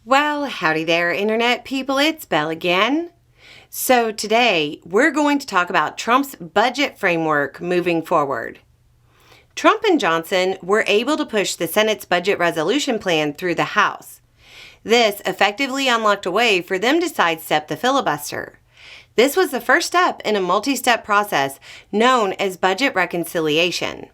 Well, howdy there, Internet people. It's Belle again. So today, we're going to talk about Trump's budget framework moving forward. Trump and Johnson were able to push the Senate's budget resolution plan through the House. This effectively unlocked a way for them to sidestep the filibuster. This was the first step in a multi-step process known as budget reconciliation.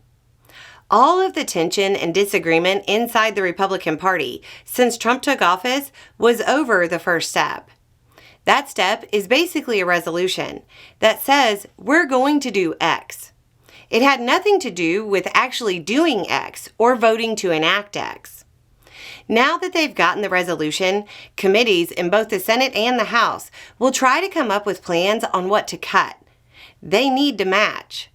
All of the tension and disagreement inside the Republican Party since Trump took office was over the first step. That step is basically a resolution that says we're going to do X. It had nothing to do with actually doing X or voting to enact X. Now that they've gotten the resolution, committees in both the Senate and the House will try to come up with plans on what to cut. They need to match.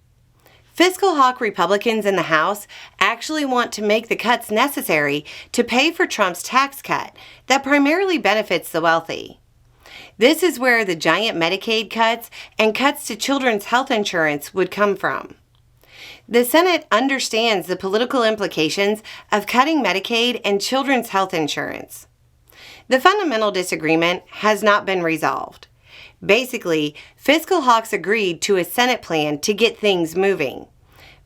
Fiscal hawk Republicans in the House actually want to make the cuts necessary to pay for Trump's tax cut that primarily benefits the wealthy. This is where the giant Medicaid cuts and cuts to children's health insurance would come from. The Senate understands the political implications of cutting Medicaid and children's health insurance. The fundamental disagreement has not been resolved. Basically, fiscal hawks agreed to a Senate plan to get things moving,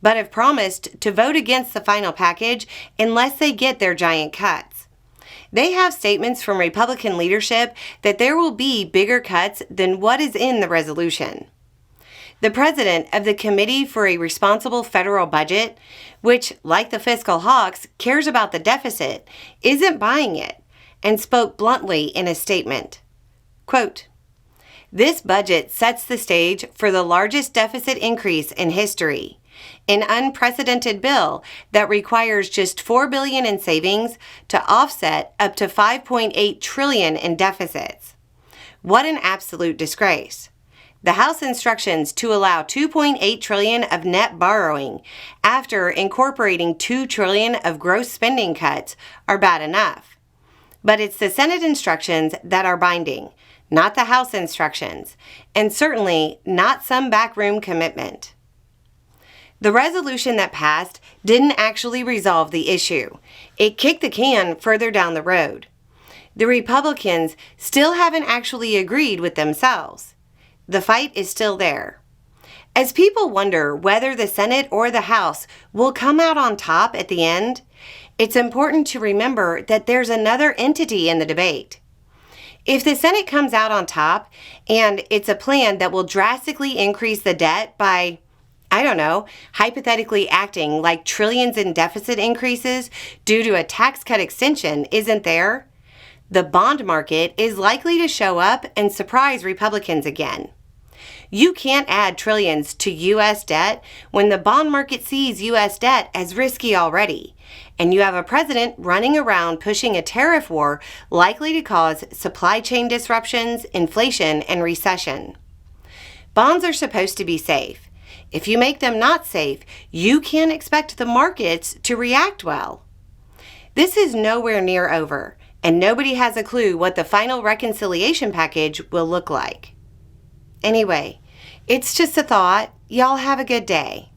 but have promised to vote against the final package unless they get their giant cuts. They have statements from Republican leadership that there will be bigger cuts than what is in the resolution. The president of the Committee for a Responsible Federal Budget, which, like the fiscal hawks, cares about the deficit, isn't buying it and spoke bluntly in a statement. Quote, "This budget sets the stage for the largest deficit increase in history, an unprecedented bill that requires just $4 billion in savings to offset up to $5.8 trillion in deficits. What an absolute disgrace. The House instructions to allow $2.8 trillion of net borrowing after incorporating $2 trillion of gross spending cuts are bad enough. But it's the Senate instructions that are binding, not the House instructions, and certainly not some backroom commitment." The resolution that passed didn't actually resolve the issue. It kicked the can further down the road. The Republicans still haven't actually agreed with themselves. The fight is still there. As people wonder whether the Senate or the House will come out on top at the end, it's important to remember that there's another entity in the debate. If the Senate comes out on top and it's a plan that will drastically increase the debt by, hypothetically acting like trillions in deficit increases due to a tax cut extension isn't there, the bond market is likely to show up and surprise Republicans again. You can't add trillions to U.S. debt when the bond market sees U.S. debt as risky already, and you have a president running around pushing a tariff war likely to cause supply chain disruptions, inflation, and recession. Bonds are supposed to be safe. If you make them not safe, you can't expect the markets to react well. This is nowhere near over, and nobody has a clue what the final reconciliation package will look like. Anyway, it's just a thought. Y'all have a good day.